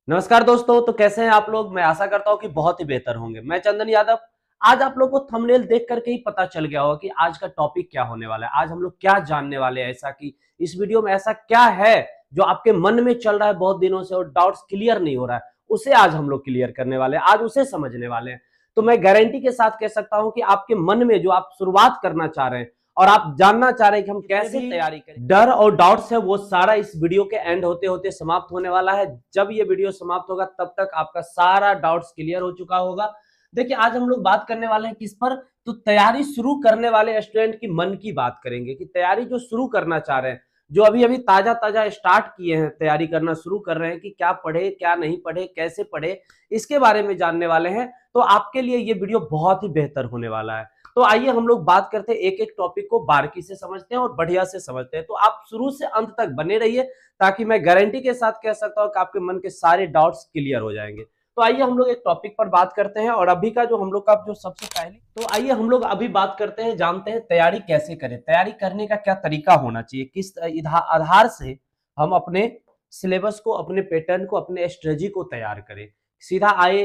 नमस्कार दोस्तों। तो कैसे हैं आप लोग? मैं आशा करता हूं कि बहुत ही बेहतर होंगे। मैं चंदन यादव। आज आप लोग को थंबनेल देख करके ही पता चल गया होगा कि आज का टॉपिक क्या होने वाला है। आज हम लोग क्या जानने वाले हैं, ऐसा कि इस वीडियो में ऐसा क्या है जो आपके मन में चल रहा है बहुत दिनों से और डाउट्स क्लियर नहीं हो रहा है, उसे आज हम लोग क्लियर करने वाले हैं। आज उसे समझने वाले हैं। तो मैं गारंटी के साथ कह सकता हूं कि आपके मन में जो आप शुरुआत करना चाह रहे हैं और आप जानना चाह रहे हैं कि हम कैसे तैयारी करें, डर और डाउट्स है, वो सारा इस वीडियो के एंड होते होते समाप्त होने वाला है। जब ये वीडियो समाप्त होगा तब तक आपका सारा डाउट्स क्लियर हो चुका होगा। देखिए, आज हम लोग बात करने वाले हैं किस पर? तो तैयारी शुरू करने वाले स्टूडेंट की मन की बात करेंगे कि तैयारी जो शुरू करना चाह रहे हैं, जो अभी अभी ताजा ताजा स्टार्ट किए हैं, तैयारी करना शुरू कर रहे हैं कि क्या पढ़े क्या नहीं पढ़े कैसे पढ़े, इसके बारे में जानने वाले हैं। तो आपके लिए ये वीडियो बहुत ही बेहतर होने वाला है। तो आइए हम लोग बात करते हैं, एक एक टॉपिक को बारीकी से समझते हैं और बढ़िया से समझते हैं। तो आप शुरू से अंत तक बने रहिए ताकि मैं गारंटी के साथ कह सकता हूं कि आपके मन के सारे डाउट्स क्लियर हो जाएंगे। तो आइए हम लोग एक टॉपिक पर बात करते हैं और अभी का जो हम लोग का जो सबसे पहले, तो आइए हम लोग अभी बात करते हैं, जानते हैं तैयारी कैसे करें, तैयारी करने का क्या तरीका होना चाहिए, किस आधार से हम अपने सिलेबस को, अपने पैटर्न को, अपने स्ट्रेटजी को तैयार करें। सीधा आए,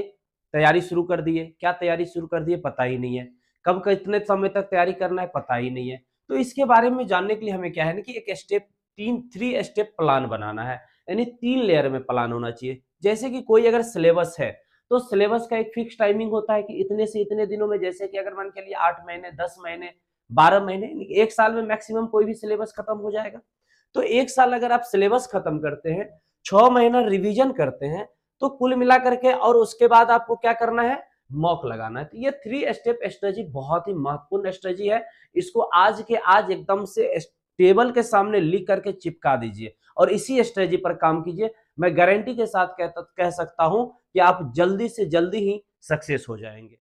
तैयारी शुरू कर दिए, क्या तैयारी शुरू कर दिए पता ही नहीं है, कब कितने समय तक तैयारी करना है पता ही नहीं है। तो इसके बारे में जानने के लिए हमें क्या है ना कि एक स्टेप, थ्री स्टेप प्लान बनाना है। यानी 3 लेयर में प्लान होना चाहिए। जैसे कि कोई अगर सिलेबस है तो सिलेबस का एक फिक्स टाइमिंग होता है कि इतने से इतने दिनों में, जैसे कि अगर मान के लिए 8 महीने, 10 महीने, 12 महीने, एक साल में मैक्सिमम कोई भी सिलेबस खत्म हो जाएगा। तो एक साल अगर आप सिलेबस खत्म करते हैं, 6 महीना रिवीजन करते हैं, तो कुल मिला करके और उसके बाद आपको क्या करना है, मॉक लगाना है। तो ये 3 स्टेप स्ट्रेटजी बहुत ही महत्वपूर्ण स्ट्रेटजी है। इसको आज के आज एकदम से टेबल के सामने लिख करके चिपका दीजिए और इसी स्ट्रेटजी पर काम कीजिए। मैं गारंटी के साथ कह सकता हूं कि आप जल्दी से जल्दी ही सक्सेस हो जाएंगे।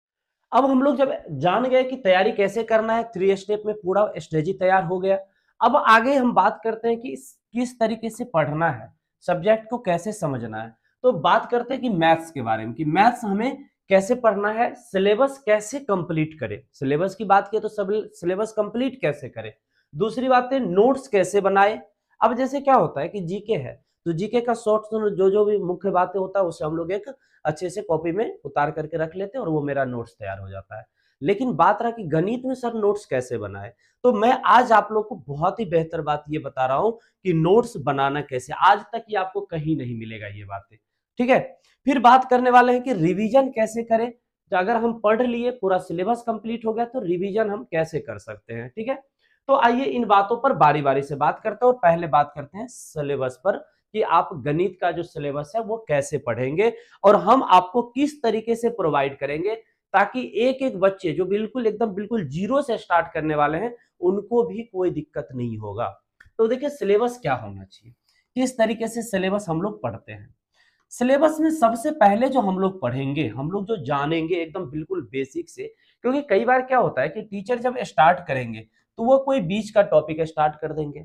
अब हम लोग जब जान गए कि तैयारी कैसे करना है, 3 स्टेप में पूरा स्ट्रेटजी तैयार हो गया। अब आगे हम बात करते हैं कि किस तरीके से पढ़ना है, सब्जेक्ट को कैसे समझना है। तो बात करते हैं कि मैथ्स के बारे में, कि मैथ्स हमें कैसे पढ़ना है, सिलेबस कैसे कंप्लीट करें। सिलेबस की बात की तो सब सिलेबस कंप्लीट कैसे करें। दूसरी बात है नोट्स कैसे बनाए। अब जैसे क्या होता है कि जीके है, तो जीके का शॉर्ट जो जो भी मुख्य बातें होता है उसे हम लोग एक अच्छे से कॉपी में उतार करके रख लेते हैं और वो मेरा नोट्स तैयार हो जाता है। लेकिन बात रहा कि गणित में सर नोट्स कैसे बनाए, तो मैं आज आप लोग को बहुत ही बेहतर बात ये बता रहा हूं कि नोट्स बनाना कैसे। आज तक ये आपको कहीं नहीं मिलेगा ये बातें, ठीक है। फिर बात करने वाले हैं कि रिवीजन कैसे करें। तो अगर हम पढ़ लिए, पूरा सिलेबस कंप्लीट हो गया, तो रिवीजन हम कैसे कर सकते हैं, ठीक है। तो आइए इन बातों पर बारी बारी से बात करते हैं और पहले बात करते हैं सिलेबस पर, कि आप गणित का जो सिलेबस है वो कैसे पढ़ेंगे और हम आपको किस तरीके से प्रोवाइड करेंगे ताकि एक एक बच्चे जो बिल्कुल एकदम बिल्कुल जीरो से स्टार्ट करने वाले हैं उनको भी कोई दिक्कत नहीं होगा। तो देखिए सिलेबस क्या होना चाहिए, किस तरीके से सिलेबस हम लोग पढ़ते हैं। सिलेबस में सबसे पहले जो हम लोग पढ़ेंगे, हम लोग जो जानेंगे एकदम बिल्कुल बेसिक से, क्योंकि कई बार क्या होता है कि टीचर जब स्टार्ट करेंगे तो वो कोई बीच का टॉपिक स्टार्ट कर देंगे,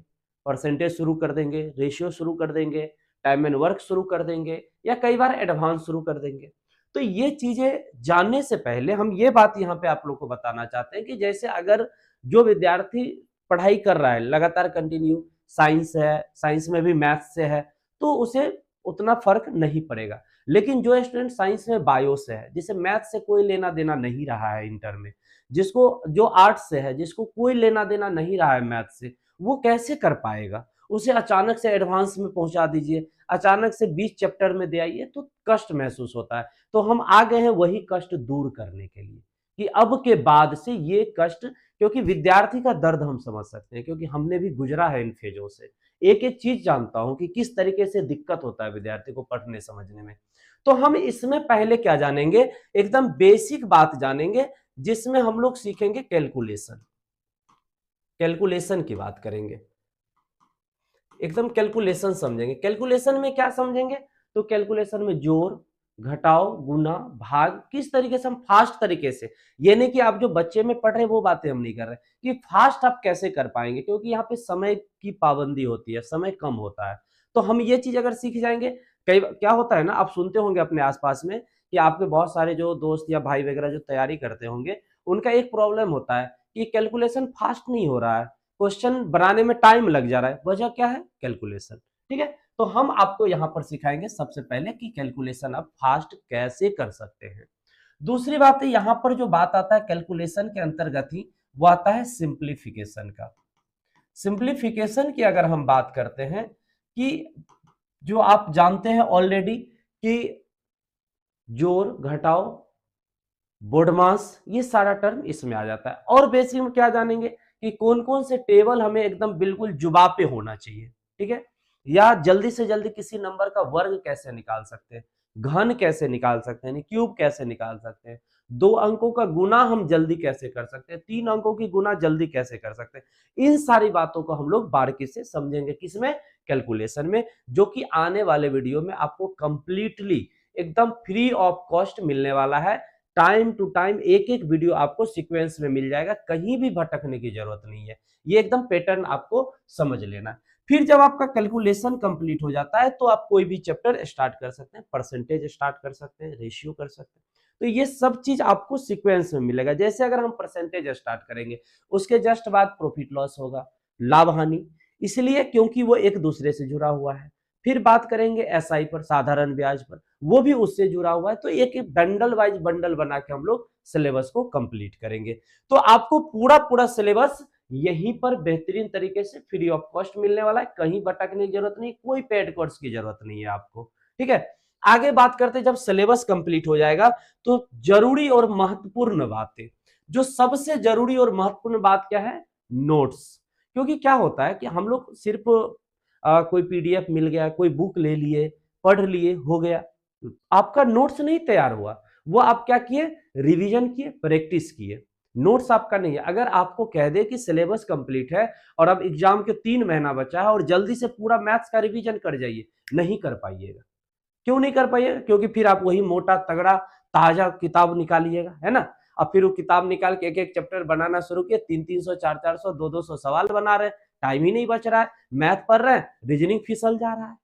परसेंटेज शुरू कर देंगे, रेशियो शुरू कर देंगे, टाइम एंड वर्क शुरू कर देंगे, या कई बार एडवांस शुरू कर देंगे। तो ये चीजें जानने से पहले हम ये बात यहाँ पे आप लोग को बताना चाहते हैं कि जैसे अगर जो विद्यार्थी पढ़ाई कर रहा है लगातार कंटिन्यू, साइंस है, साइंस में भी मैथ्स से है, तो उसे उतना फर्क नहीं पड़ेगा। लेकिन जो स्टूडेंट साइंस में बायो से है, जिसे मैथ्स से कोई लेना देना नहीं रहा है इंटर में, जिसको जो आर्ट्स से है, जिसको कोई लेना देना नहीं रहा है मैथ्स से, वो कैसे कर पाएगा। उसे अचानक से एडवांस में पहुंचा दीजिए, अचानक से 20 चैप्टर में दे आइए, तो कष्ट महसूस होता है। तो हम आ गए हैं वही कष्ट दूर करने के लिए, कि अब के बाद से ये कष्ट, क्योंकि विद्यार्थी का दर्द हम समझ सकते हैं, क्योंकि हमने भी गुजरा है इन फेजों से। एक एक चीज जानता हूं कि किस तरीके से दिक्कत होता है विद्यार्थी को पढ़ने समझने में। तो हम इसमें पहले क्या जानेंगे, एकदम बेसिक बात जानेंगे, जिसमें हम लोग सीखेंगे कैलकुलेशन। कैलकुलेशन की बात करेंगे, एकदम कैलकुलेशन समझेंगे। कैलकुलेशन में क्या समझेंगे, तो कैलकुलेशन में जोड़, घटाओ, गुना, भाग, किस तरीके से हम फास्ट तरीके से, ये नहीं कि आप जो बच्चे में पढ़ रहे हैं वो बातें हम नहीं कर रहे, कि फास्ट आप कैसे कर पाएंगे, क्योंकि यहाँ पे समय की पाबंदी होती है, समय कम होता है। तो हम ये चीज अगर सीख जाएंगे, कई क्या होता है ना, आप सुनते होंगे अपने आसपास में कि आपके बहुत सारे जो दोस्त या भाई वगैरह जो तैयारी करते होंगे, उनका एक प्रॉब्लम होता है कि कैलकुलेशन फास्ट नहीं हो रहा है, क्वेश्चन बनाने में टाइम लग जा रहा है। वजह क्या है, कैलकुलेशन। ठीक है। तो हम आपको यहां पर सिखाएंगे सबसे पहले कि कैलकुलेशन आप फास्ट कैसे कर सकते हैं। दूसरी बात है, यहां पर जो बात आता है कैलकुलेशन के अंतर्गत ही, वो आता है सिंप्लीफिकेशन का। सिंप्लीफिकेशन की अगर हम बात करते हैं कि जो आप जानते हैं ऑलरेडी कि जोड़ घटाओ बोडमास, ये सारा टर्म इसमें आ जाता है। और बेसिक में क्या जानेंगे कि कौन कौन से टेबल हमें एकदम बिल्कुल जुबान पे होना चाहिए, ठीक है। या जल्दी से जल्दी किसी नंबर का वर्ग कैसे निकाल सकते हैं, घन कैसे निकाल सकते हैं, क्यूब कैसे निकाल सकते हैं, 2 अंकों का गुना हम जल्दी कैसे कर सकते हैं, 3 अंकों की गुना जल्दी कैसे कर सकते हैं, इन सारी बातों को हम लोग बारीकी से समझेंगे किसमें, कैलकुलेशन में, जो कि आने वाले वीडियो में आपको कंप्लीटली एकदम फ्री ऑफ कॉस्ट मिलने वाला है। टाइम टू टाइम एक एक वीडियो आपको सीक्वेंस में मिल जाएगा, कहीं भी भटकने की जरूरत नहीं है, ये एकदम पैटर्न आपको समझ लेना है। फिर जब आपका कैलकुलेशन कंप्लीट हो जाता है तो आप कोई भी चैप्टर स्टार्ट कर सकते हैं, परसेंटेज स्टार्ट कर सकते हैं, रेशियो कर सकते हैं। तो ये सब चीज आपको सीक्वेंस में मिलेगा। जैसे अगर हम परसेंटेज स्टार्ट करेंगे, उसके जस्ट बाद प्रॉफिट लॉस होगा, लाभ हानि, इसलिए क्योंकि वो एक दूसरे से जुड़ा हुआ है। फिर बात करेंगे एसआई पर, साधारण ब्याज पर, वो भी उससे जुड़ा हुआ है। तो एक एक बंडल वाइज बंडल बना के हम लोग सिलेबस को कंप्लीट करेंगे। तो आपको पूरा पूरा सिलेबस यहीं पर बेहतरीन तरीके से फ्री ऑफ कॉस्ट मिलने वाला है, कहीं भटकने की जरूरत नहीं, कोई पेड कोर्स की जरूरत नहीं है आपको, ठीक है। आगे बात करते हैं, जब सिलेबस कंप्लीट हो जाएगा तो जरूरी और महत्वपूर्ण बातें, जो सबसे जरूरी और महत्वपूर्ण बात क्या है, नोट्स। क्योंकि क्या होता है कि हम लोग सिर्फ कोई पीडीएफ मिल गया, कोई बुक ले लिए, पढ़ लिए, हो गया, आपका नोट्स नहीं तैयार हुआ। वो आप क्या किए, रिवीजन किए, प्रैक्टिस किए, नोट्स आपका नहीं है। अगर आपको कह दे कि सिलेबस कंप्लीट है और अब एग्जाम के 3 महीना बचा है और जल्दी से पूरा मैथ्स का रिवीजन कर जाइए, नहीं कर पाइएगा। क्यों नहीं कर पाइएगा, क्योंकि फिर आप वही मोटा तगड़ा ताजा किताब निकालिएगा, है ना। अब फिर वो किताब निकाल के एक एक चैप्टर बनाना शुरू किए, 300 400 200 सवाल बना रहे, टाइम ही नहीं बच रहा है, मैथ पढ़ रहे हैं, रीजनिंग फिसल जा रहा है।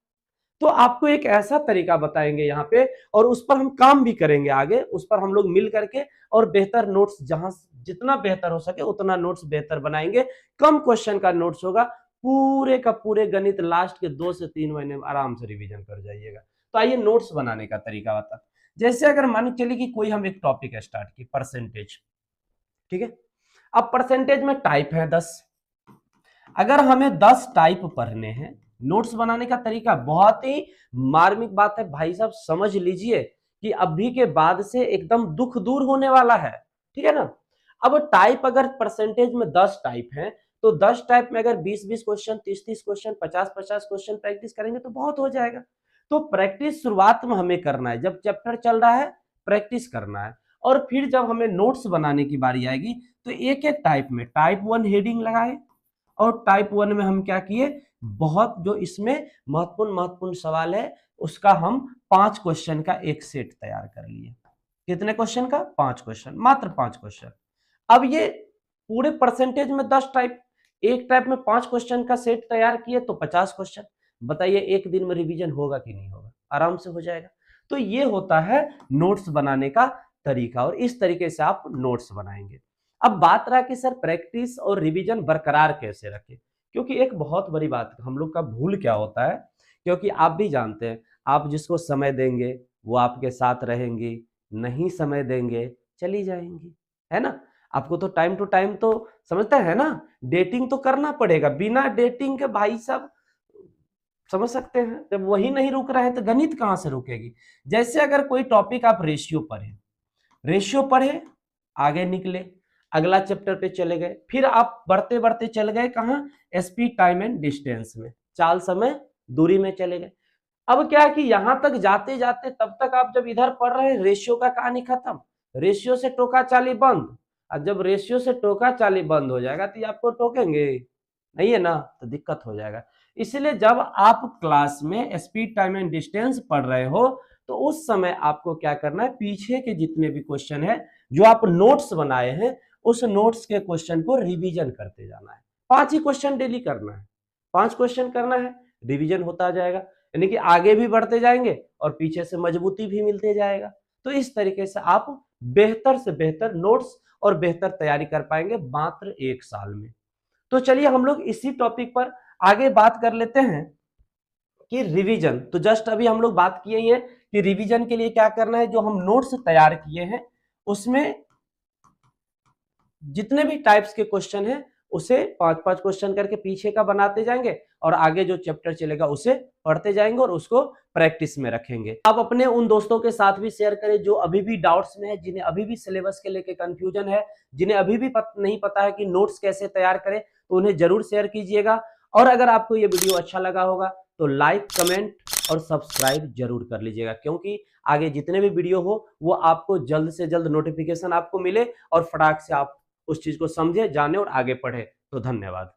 तो आपको एक ऐसा तरीका बताएंगे यहाँ पे, और उस पर हम काम भी करेंगे आगे, उस पर हम लोग मिल करके, और बेहतर नोट्स, जहां जितना बेहतर हो सके उतना नोट्स बेहतर बनाएंगे। कम क्वेश्चन का नोट्स होगा, पूरे का पूरे गणित लास्ट के 2 से 3 महीने में आराम से रिवीजन कर जाइएगा। तो आइए नोट्स बनाने का तरीका बता। जैसे अगर मान के चलिए कि कोई हम एक टॉपिक स्टार्ट की, परसेंटेज, ठीक है। अब परसेंटेज में टाइप है 10, अगर हमें 10 टाइप पढ़ने हैं, नोट्स बनाने का तरीका बहुत ही मार्मिक बात है भाई साहब, समझ लीजिए कि अभी के बाद से एकदम दुख दूर होने वाला है, ठीक है ना। अब टाइप अगर परसेंटेज में 10 टाइप है, तो 10 टाइप में अगर 20-20 क्वेश्चन, 30-30 क्वेश्चन, 50-50 क्वेश्चन प्रैक्टिस करेंगे तो बहुत हो जाएगा। तो प्रैक्टिस शुरुआत में हमें करना है, जब चैप्टर चल रहा है प्रैक्टिस करना है, और फिर जब हमें नोट्स बनाने की बारी आएगी तो एक एक टाइप में टाइप 1 हेडिंग लगाए, और टाइप 1 में हम क्या किए, बहुत जो इसमें महत्वपूर्ण महत्वपूर्ण सवाल है उसका हम 5 क्वेश्चन का एक सेट तैयार कर लिए। कितने क्वेश्चन का, 5 क्वेश्चन, मात्र 5 क्वेश्चन। अब ये पूरे परसेंटेज में 10 टाइप, एक टाइप में 5 क्वेश्चन का सेट तैयार किए तो 50 क्वेश्चन। बताइए एक दिन में रिवीजन होगा कि नहीं होगा, आराम से हो जाएगा। तो ये होता है नोट्स बनाने का तरीका, और इस तरीके से आप नोट्स बनाएंगे। अब बात रहा कि सर प्रैक्टिस और रिवीजन बरकरार कैसे रखें, क्योंकि एक बहुत बड़ी बात हम लोग का भूल क्या होता है, क्योंकि आप भी जानते हैं, आप जिसको समय देंगे वो आपके साथ रहेंगी, नहीं समय देंगे चली जाएंगी, है ना। आपको तो टाइम टू टाइम तो समझते हैं ना, डेटिंग तो करना पड़ेगा, बिना डेटिंग के भाई साहब समझ सकते हैं, जब वही नहीं रुक रहे हैं तो गणित कहां से रुकेगी। जैसे अगर कोई टॉपिक आप रेशियो पढ़े, रेशियो पढ़े, आगे निकले, अगला चैप्टर पे चले गए, फिर आप बढ़ते बढ़ते चल गए कहाँ, स्पीड टाइम एंड डिस्टेंस में, चाल समय दूरी में चले गए। अब क्या है कि यहां तक जाते जाते तब तक आप जब इधर पढ़ रहे हैं, रेशियो का कहानी खत्म, रेशियो से टोका चाली बंद। और जब रेशियो से टोका चाली बंद हो जाएगा तो ये आपको टोकेंगे नहीं, है ना, तो दिक्कत हो जाएगा। इसलिए जब आप क्लास में स्पीड टाइम एंड डिस्टेंस पढ़ रहे हो तो उस समय आपको क्या करना है, पीछे के जितने भी क्वेश्चन है जो आप नोट्स बनाए हैं, उस नोट्स के क्वेश्चन को रिवीजन करते जाना है। 5 ही क्वेश्चन डेली करना है, 5 क्वेश्चन करना है, रिवीजन होता जाएगा, यानी कि आगे भी बढ़ते जाएंगे और पीछे से मजबूती भी मिलते जाएगा। तो इस तरीके से आप बेहतर से बेहतर नोट्स और बेहतर तैयारी कर पाएंगे मात्र 1 साल में। तो चलिए हम लोग इसी टॉपिक पर आगे बात कर लेते हैं कि रिवीजन। तो जस्ट अभी हम लोग बात किए ही है कि रिवीजन के लिए क्या करना है, जो हम नोट्स तैयार किए हैं उसमें जितने भी टाइप्स के क्वेश्चन हैं उसे 5-5 क्वेश्चन करके पीछे का बनाते जाएंगे और आगे जो चैप्टर चलेगा उसे पढ़ते जाएंगे और उसको प्रैक्टिस में रखेंगे। आप अपने उन दोस्तों के साथ भी शेयर करें जो अभी भी डाउट्स में है, जिन्हें अभी भी सिलेबस के लेके कंफ्यूजन है, जिन्हें अभी भी नहीं पता है कि नोट्स कैसे तैयार करें, तो उन्हें जरूर शेयर कीजिएगा। और अगर आपको ये वीडियो अच्छा लगा होगा तो लाइक, कमेंट और सब्सक्राइब जरूर कर लीजिएगा, क्योंकि आगे जितने भी वीडियो हो वो आपको जल्द से जल्द नोटिफिकेशन आपको मिले और फटाक से आप उस चीज को समझे, जाने और आगे पढ़े। तो धन्यवाद।